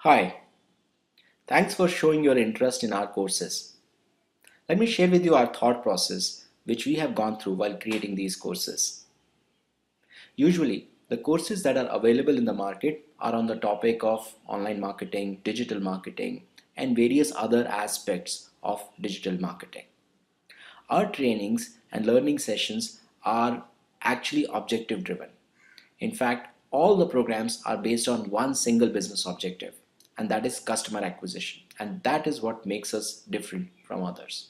Hi, thanks for showing your interest in our courses. Let me share with you our thought process which we have gone through while creating these courses. Usually, the courses that are available in the market are on the topic of online marketing, digital marketing, and various other aspects of digital marketing. Our trainings and learning sessions are actually objective driven. In fact, all the programs are based on one single business objective, and that is customer acquisition. And that is what makes us different from others.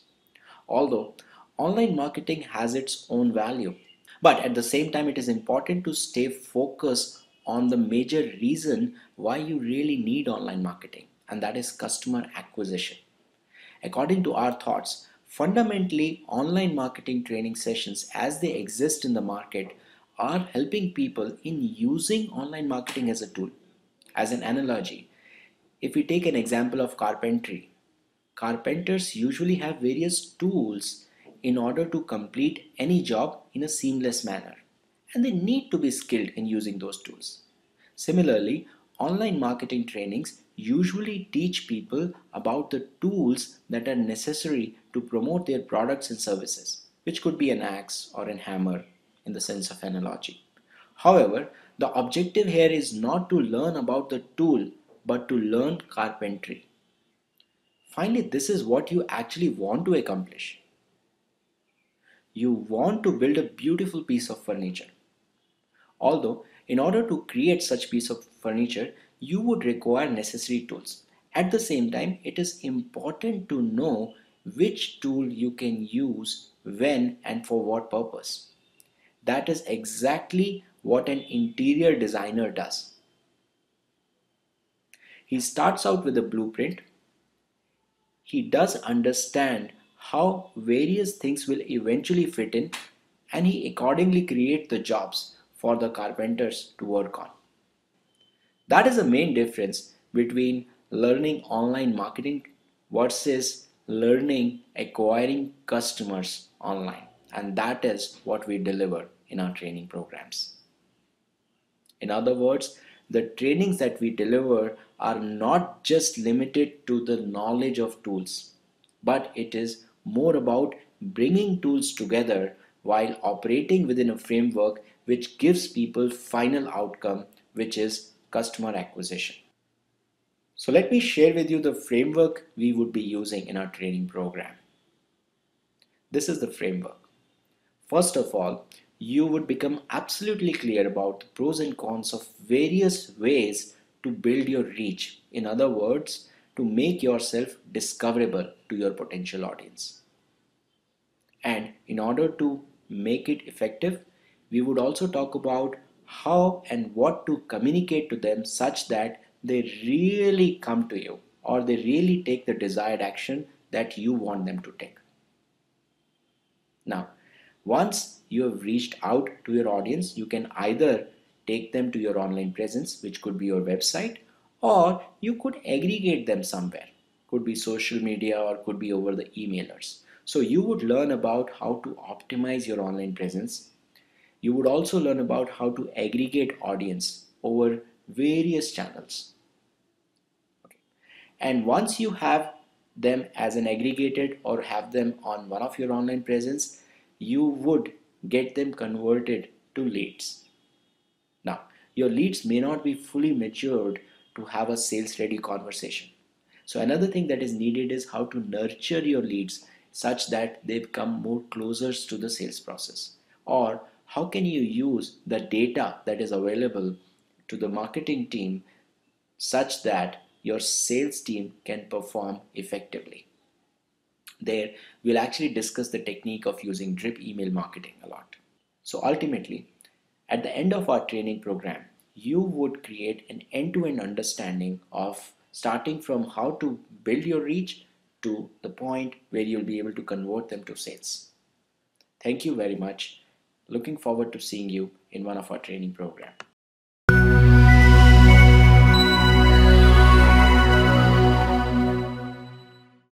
Although online marketing has its own value, but at the same time, it is important to stay focused on the major reason why you really need online marketing, and that is customer acquisition. According to our thoughts, fundamentally, online marketing training sessions as they exist in the market are helping people in using online marketing as a tool. As an analogy, if we take an example of carpentry, carpenters usually have various tools in order to complete any job in a seamless manner, and they need to be skilled in using those tools. Similarly, online marketing trainings usually teach people about the tools that are necessary to promote their products and services, which could be an axe or a hammer in the sense of analogy. However, the objective here is not to learn about the tool but to learn carpentry. Finally, this is what you actually want to accomplish. You want to build a beautiful piece of furniture. Although, in order to create such piece of furniture, you would require necessary tools. At the same time, it is important to know which tool you can use when and for what purpose. That is exactly what an interior designer does. He starts out with a blueprint. He does understand how various things will eventually fit in, and he accordingly create the jobs for the carpenters to work on. That is the main difference between learning online marketing versus learning acquiring customers online. And that is what we deliver in our training programs. In other words, the trainings that we deliver are not just limited to the knowledge of tools, but it is more about bringing tools together while operating within a framework which gives people final outcome, which is customer acquisition. So let me share with you the framework we would be using in our training program. This is the framework. First of all, you would become absolutely clear about the pros and cons of various ways to build your reach. In other words, to make yourself discoverable to your potential audience. And in order to make it effective, we would also talk about how and what to communicate to them such that they really come to you or they really take the desired action that you want them to take. Now, once you have reached out to your audience, you can either take them to your online presence, which could be your website, or you could aggregate them somewhere. Could be social media or could be over the emailers. So you would learn about how to optimize your online presence. You would also learn about how to aggregate audience over various channels. Okay. And once you have them as an aggregated or have them on one of your online presence, you would get them converted to leads. Now, your leads may not be fully matured to have a sales ready conversation. So another thing that is needed is how to nurture your leads such that they become more closer to the sales process. Or how can you use the data that is available to the marketing team such that your sales team can perform effectively. There, we'll actually discuss the technique of using drip email marketing a lot. So ultimately, at the end of our training program, you would create an end-to-end understanding of starting from how to build your reach to the point where you'll be able to convert them to sales. Thank you very much. Looking forward to seeing you in one of our training program.